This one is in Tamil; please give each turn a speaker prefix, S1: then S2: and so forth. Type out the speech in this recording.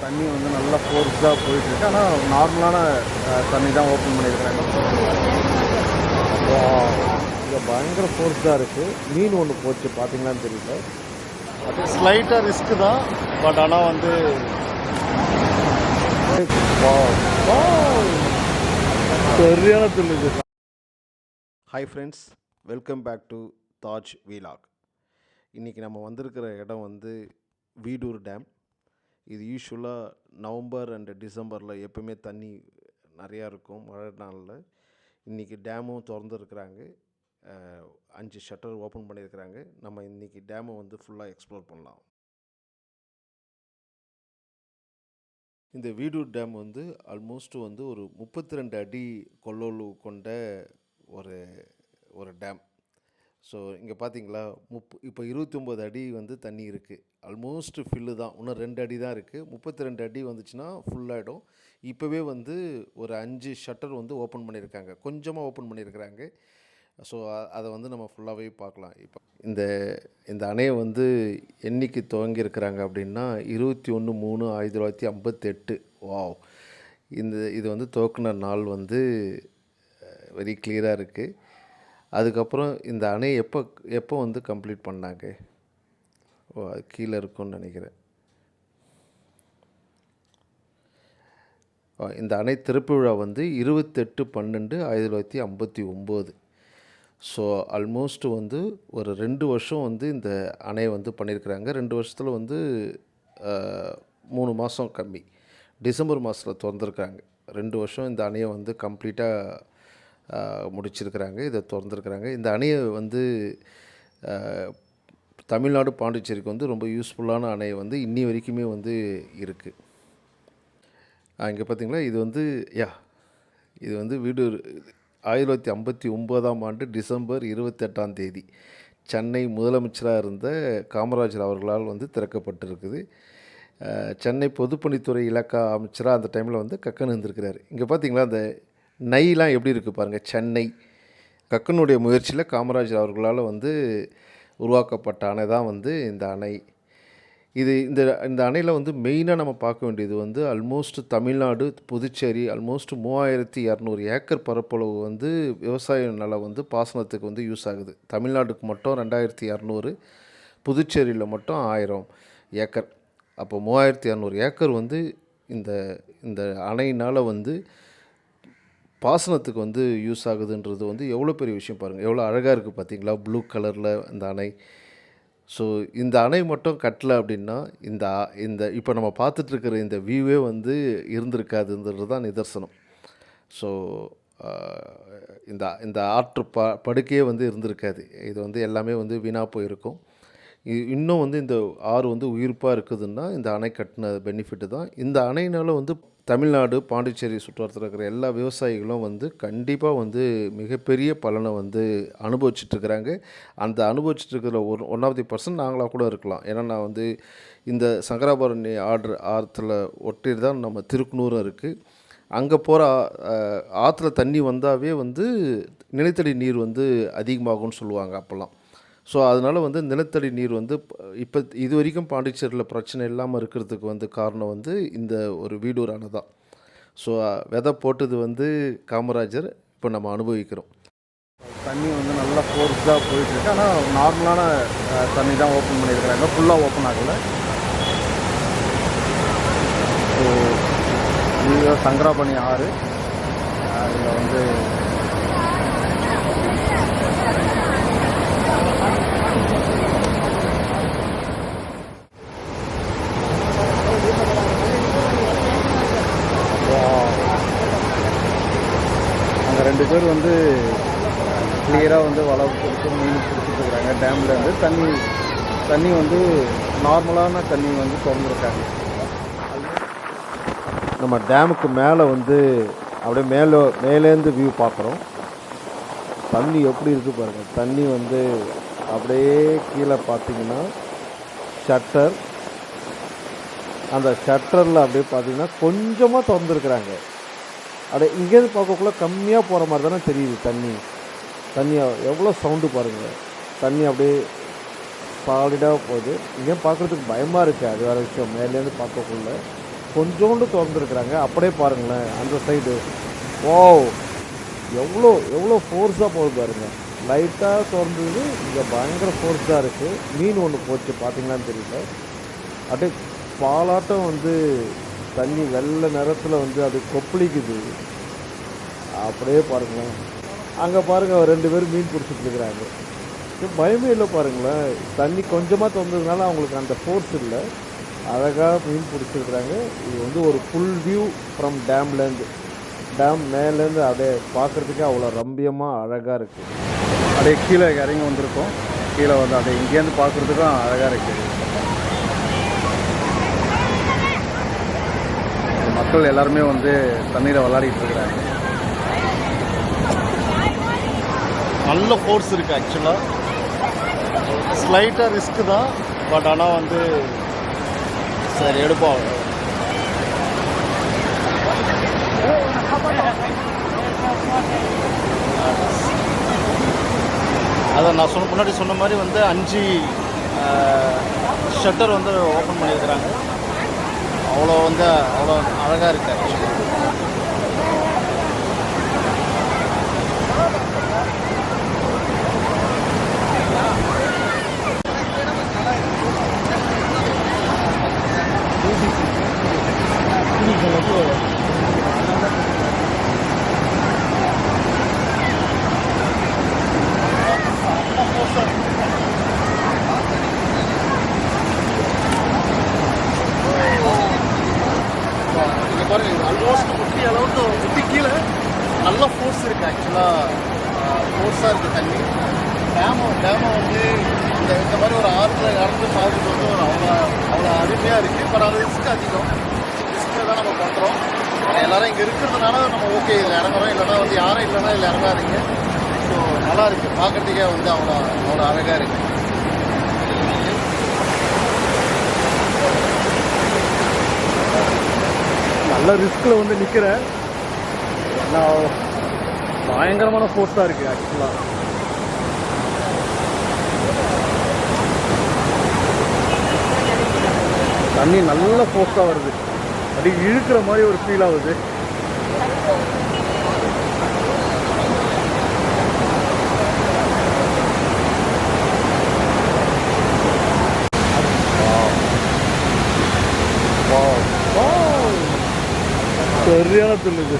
S1: தண்ணி வந்து நல்லா ஃபோர்ஸாக போயிட்டுருக்கு. ஆனால் நார்மலான தண்ணி தான் ஓப்பன் பண்ணியிருக்கிறாங்க. இங்கே பயங்கர ஃபோர்ஸாக இருக்குது. மீன் ஒன்று போச்சு, பார்த்தீங்களான்னு தெரியல. அது ஸ்லைட்டாக ரிஸ்க்கு தான், பட் ஆனால் வந்து சரியான துள்ளுது. Hi friends, welcome back to Taj வீலாக். இன்றைக்கி நம்ம வந்திருக்கிற இடம் வந்து வீடூர் டேம். இது யூஸ்வலாக நவம்பர் அண்ட் டிசம்பரில் எப்போவுமே தண்ணி நிறையா இருக்கும் மழை நாளில். இன்றைக்கி டேமும் திறந்துருக்குறாங்க, 5 ஷட்டர் ஓப்பன் பண்ணியிருக்கிறாங்க. நம்ம இன்றைக்கி டேமை வந்து ஃபுல்லாக எக்ஸ்ப்ளோர் பண்ணலாம். இந்த வீடூர் டேம் வந்து ஆல்மோஸ்ட் வந்து ஒரு 32 அடி கொள்ளளவு கொண்ட ஒரு ஒரு டேம். ஸோ இங்கே பார்த்தீங்களா, இப்போ 29 அடி வந்து தண்ணி இருக்குது. ஆல்மோஸ்ட் ஃபில்லு தான், இன்னும் 2 அடி தான் இருக்குது. 32 அடி வந்துச்சுன்னா ஃபுல்லாகிடும். இப்போவே வந்து ஒரு 5 ஷட்டர் வந்து ஓப்பன் பண்ணியிருக்காங்க, கொஞ்சமாக ஓப்பன் பண்ணியிருக்கிறாங்க. ஸோ அதை வந்து நம்ம ஃபுல்லாகவே பார்க்கலாம். இப்போ இந்த அணையை வந்து என்றைக்கு துவங்கியிருக்கிறாங்க அப்படின்னா 21/3/1958. வாவ்! இது வந்து துவக்கின நாள் வந்து வெரி கிளியராக இருக்குது. அதுக்கப்புறம் இந்த அணையை எப்போ வந்து கம்ப்ளீட் பண்ணாங்க? அது கீழே இருக்கும்னு நினைக்கிறேன். இந்த அணை திறப்பு விழா வந்து 28/12/1959. ஸோ ஆல்மோஸ்ட் வந்து ஒரு 2 வருஷம் வந்து இந்த அணையை வந்து பண்ணியிருக்கிறாங்க. 2 வருஷத்தில் வந்து 3 மாதம் கம்மி, டிசம்பர் மாதத்தில் திறந்துருக்காங்க. 2 வருஷம் இந்த அணையை வந்து கம்ப்ளீட்டாக முடிச்சிருக்கிறாங்க, இதை திறந்துருக்குறாங்க. இந்த அணையை வந்து தமிழ்நாடு பாண்டிச்சேரிக்கு வந்து ரொம்ப யூஸ்ஃபுல்லான அணை வந்து இன்னி வரைக்குமே வந்து இருக்குது. இங்கே பார்த்தீங்களா, இது வந்து வீடூர் 1959ஆம் ஆண்டு டிசம்பர் 28ஆம் தேதி சென்னை முதலமைச்சராக இருந்த காமராஜர் அவர்களால் வந்து திறக்கப்பட்டிருக்குது. சென்னை பொதுப்பணித்துறை இலாக்கா அமைச்சராக அந்த டைமில் வந்து கக்கன் இருந்திருக்கிறார். இங்கே பார்த்தீங்களா, அந்த நைலாம் எப்படி இருக்குது பாருங்கள். சென்னை கக்கனுடைய முயற்சியில் காமராஜர் அவர்களால் வந்து உருவாக்கப்பட்ட அணை தான் வந்து இந்த அணை. இந்த அணையில் வந்து மெயினாக நம்ம பார்க்க வேண்டியது வந்து almost Tamil Nadu, Puducherry almost 3200 acre பரப்பளவு வந்து விவசாய நிலம் வந்து பாசனத்துக்கு வந்து யூஸ் ஆகுது. தமிழ்நாட்டுக்கு மட்டும் 2200, புதுச்சேரியில் மட்டும் 1000 ஏக்கர். அப்போ 3200 ஏக்கர் வந்து இந்த அணையினால் வந்து பாசனத்துக்கு வந்து யூஸ் ஆகுதுன்றது வந்து எவ்வளோ பெரிய விஷயம் பாருங்கள். எவ்வளோ அழகாக இருக்குது பார்த்தீங்களா, ப்ளூ கலரில் இந்த அணை. ஸோ இந்த அணை மட்டும் கட்டலை அப்படின்னா இந்த இப்போ நம்ம பார்த்துட்ருக்கிற இந்த வியூவே இருந்திருக்காதுன்றது தான் நிதர்சனம். ஸோ இந்த ஆற்று படுக்கையே இருந்திருக்காது. இது எல்லாமே வீணாக போயிருக்கும். இன்னும் இந்த ஆறு உயிர்ப்பாக இருக்குதுன்னா இந்த அணை கட்டின பெனிஃபிட்டு தான். இந்த அணையினால் தமிழ்நாடு, பாண்டிச்சேரி சுற்றுவட்டத்தில் இருக்கிற எல்லா விவசாயிகளும் கண்டிப்பாக மிகப்பெரிய பலனை அனுபவிச்சிட்ருக்கிறாங்க. அந்த அனுபவிச்சிட்ருக்கிற 1% நாங்களாக கூட இருக்கலாம். ஏன்னா நான் இந்த சங்கராபரணி ஆற்றுல ஒட்டி தான் நம்ம திருக்குனூரும் இருக்குது. அங்கே போகிற ஆற்றுல தண்ணி வந்தாவே நிலத்தடி நீர் அதிகமாகும்னு சொல்லுவாங்க அப்போல்லாம். ஸோ அதனால் நிலத்தடி நீர் இப்போ இது வரைக்கும் பாண்டிச்சேரியில் பிரச்சனை இல்லாமல் இருக்கிறதுக்கு காரணம் இந்த ஒரு வீடூர் அணை தான். ஸோ விதை போட்டது காமராஜர், இப்போ நம்ம அனுபவிக்கிறோம். தண்ணி நல்லா ஃபோர்ஸாக போயிட்டுருக்கு. ஆனால் நார்மலான தண்ணி தான் ஓப்பன் பண்ணியிருக்கிறாங்க, ஃபுல்லாக ஓப்பன் ஆகலை. ஸோ இது சங்கராபணி ஆறு. இதில் அங்கே 2 பேர் கிளியராக வலை கொடுத்து மீன் பிடிச்சிட்ருக்குறாங்க. டேம்லேருந்து தண்ணி நார்மலான தண்ணி திறந்துருக்காங்க. நம்ம டேமுக்கு மேலே அப்படியே மேலேருந்து வியூ பார்க்குறோம். தண்ணி எப்படி இருக்குது பாருங்கள். தண்ணி அப்படியே கீழே பார்த்தீங்கன்னா ஷட்டர், அந்த ஷட்டரில் அப்படியே பார்த்தீங்கன்னா கொஞ்சமாக திறந்துருக்குறாங்க. அப்படியே இங்கேருந்து பார்க்கக்குள்ள கம்மியாக போகிற மாதிரி தானே தெரியுது. தண்ணி எவ்வளோ சவுண்டு பாருங்கள். தண்ணி அப்படியே சாலிடாக போகுது. இங்கேயும் பார்க்குறதுக்கு பயமாக இருக்குது, அது வேறு விஷயம். மேலேருந்து பார்க்கக்குள்ள கொஞ்சோண்டு திறந்துருக்குறாங்க. அப்படியே பாருங்களேன் அந்த சைடு. ஓ, எவ்வளோ எவ்வளோ ஃபோர்ஸாக போகுது பாருங்கள். லைட்டாக திறந்தது, இங்கே பயங்கர ஃபோர்ஸாக இருக்குது. மீன் ஒன்று போச்சு, பார்த்தீங்களான்னு தெரியல. அப்படியே பாலாட்டம் வந்து தண்ணி வெள்ளை நிறத்தில் வந்து அது கொப்பளிக்குது. அப்படியே பாருங்களேன். அங்கே பாருங்கள் 2 பேரும் மீன் பிடிச்சிட்டு இருக்கிறாங்க. பயமே இல்லை பாருங்களேன். தண்ணி கொஞ்சமாக திறந்ததுனால அவங்களுக்கு அந்த ஃபோர்ஸ் இல்லை. அழகாக மீன் பிடிச்சிருக்கிறாங்க. இது வந்து ஒரு ஃபுல் வியூ ஃப்ரம் டேம்லேருந்து. டேம் மேலேருந்து அப்படியே பார்க்குறதுக்கே அவ்வளோ ரம்பியமாக அழகாக இருக்குது.
S2: அப்படியே கீழே இறங்கி வந்திருக்கோம். கீழே வந்து அப்படியே இங்கேருந்து பார்க்குறதுக்கும் அழகாக இருக்குது. மக்கள் எல்லாருமே வந்து தண்ணீரை விளையாடிட்டு இருக்கிறாங்க.
S1: நல்ல ஃபோர்ஸ் இருக்குது ஆக்சுவலாக. ஸ்லைட்டாக ரிஸ்க்கு தான், பட் ஆனால் வந்து சரி எடுப்போம். அதை நான் முன்னாடி சொன்ன மாதிரி வந்து 5 ஷட்டர் வந்து ஓப்பன் பண்ணியிருக்கிறாங்க. அவ்வளோ அழகாக இருக்குது ஆக்சுவலி. பாருங்கள், ஆல்மோஸ்ட் 50 அளவுக்கு 50 கீழே நல்ல ஃபோர்ஸ் இருக்குது ஆக்சுவலாக. ஃபோர்ஸாக இருக்குது தண்ணி. டேமை வந்து இந்த மாதிரி ஒரு ஆற்றுல இறந்து பார்த்துட்டு வந்து ஒரு அவ்வளோ அருமையாக இருக்குது. பட் அது ரிஸ்க் அதிகம். ரிஸ்க்கில் தான் நம்ம பண்ணுறோம். எல்லோரும் இங்கே இருக்கிறதுனால நம்ம ஓகே இதில் இறங்குறோம். இல்லைனா வந்து யாரும் இல்லைன்னா இதில் இறங்காதீங்க. ஸோ நல்லா இருக்குது, பார்க்குறதுக்கே வந்து அவ்வளோ அழகாக இருக்குது.
S2: நல்ல ரிஸ்கில் வந்து நிற்கிறேன். பயங்கரமான ஃபோர்ஸாக இருக்குது ஆக்சுவலாக. தண்ணி நல்ல ஃபோர்ஸாக வருது. அப்படி இழுக்கிற மாதிரி ஒரு ஃபீல் ஆகுது. சரியான துள்ளுது.